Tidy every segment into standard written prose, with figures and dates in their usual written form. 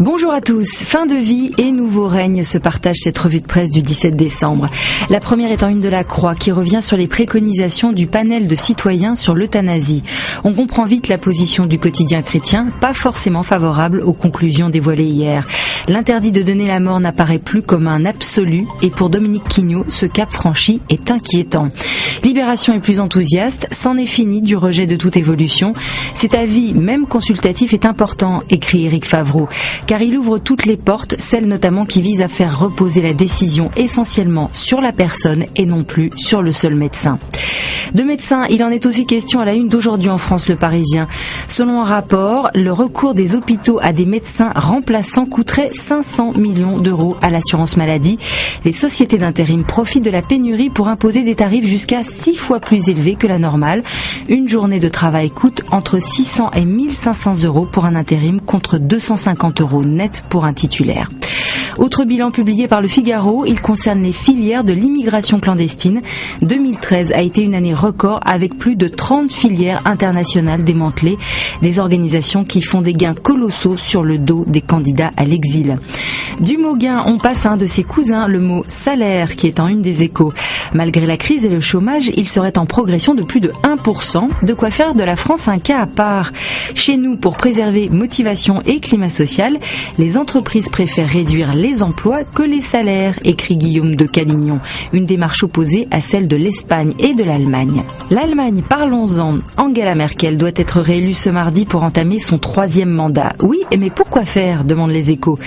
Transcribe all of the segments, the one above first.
Bonjour à tous. Fin de vie et nouveau règne se partagent cette revue de presse du 17 décembre. La première étant une de la Croix qui revient sur les préconisations du panel de citoyens sur l'euthanasie. On comprend vite la position du quotidien chrétien, pas forcément favorable aux conclusions dévoilées hier. L'interdit de donner la mort n'apparaît plus comme un absolu et pour Dominique Quignot, ce cap franchi est inquiétant. Libération est plus enthousiaste, c'en est fini du rejet de toute évolution. Cet avis, même consultatif, est important, écrit Éric Favreau, car il ouvre toutes les portes, celles notamment qui visent à faire reposer la décision essentiellement sur la personne et non plus sur le seul médecin. De médecins, il en est aussi question à la une d'aujourd'hui en France, Le Parisien. Selon un rapport, le recours des hôpitaux à des médecins remplaçants coûterait 500 millions d'euros à l'assurance maladie. Les sociétés d'intérim profitent de la pénurie pour imposer des tarifs jusqu'à 6 fois plus élevés que la normale. Une journée de travail coûte entre 600 et 1500 euros pour un intérim contre 250 euros net pour un titulaire. Autre bilan publié par Le Figaro, il concerne les filières de l'immigration clandestine. 2013 a été une année record avec plus de 30 filières internationales démantelées, des organisations qui font des gains colossaux sur le dos des candidats à l'exil. Du mot gain, on passe à un de ses cousins, le mot salaire, qui est en une des Échos. Malgré la crise et le chômage, il serait en progression de plus de 1%, de quoi faire de la France un cas à part. Chez nous, pour préserver motivation et climat social, les entreprises préfèrent réduire les emplois que les salaires, écrit Guillaume de Calignon, une démarche opposée à celle de l'Espagne et de l'Allemagne. L'Allemagne, parlons-en. Angela Merkel doit être réélue ce mardi pour entamer son 3e mandat. Oui, mais pourquoi faire, demandent les Échos.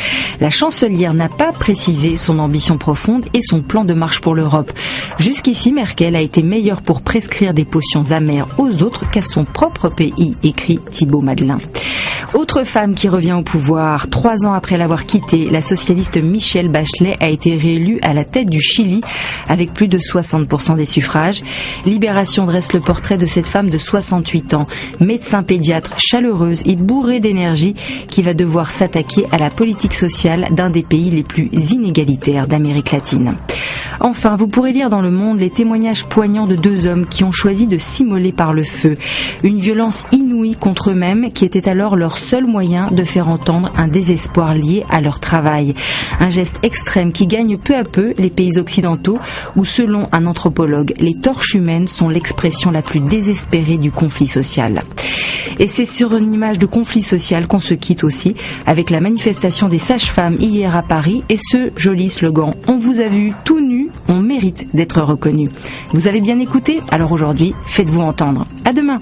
La chancelière n'a pas précisé son ambition profonde et son plan de marche pour l'Europe. Jusqu'ici, Merkel a été meilleure pour prescrire des potions amères aux autres qu'à son propre pays, écrit Thibaut Madelin. Autre femme qui revient au pouvoir. 3 ans après l'avoir quitté, la socialiste Michelle Bachelet a été réélue à la tête du Chili avec plus de 60% des suffrages. Libération dresse le portrait de cette femme de 68 ans, médecin pédiatre chaleureuse et bourrée d'énergie qui va devoir s'attaquer à la politique sociale d'un des pays les plus inégalitaires d'Amérique latine. Enfin, vous pourrez lire dans Le Monde les témoignages poignants de 2 hommes qui ont choisi de s'immoler par le feu. Une violence inouïe contre eux-mêmes qui était alors leur seul moyen de faire entendre un désespoir lié à leur travail. Un geste extrême qui gagne peu à peu les pays occidentaux où, selon un anthropologue, les torches humaines sont l'expression la plus désespérée du conflit social. Et c'est sur une image de conflit social qu'on se quitte aussi, avec la manifestation des sages-femmes hier à Paris et ce joli slogan « On vous a vu tout nu, on mérite d'être reconnu ». Vous avez bien écouté? Alors aujourd'hui, faites-vous entendre. À demain.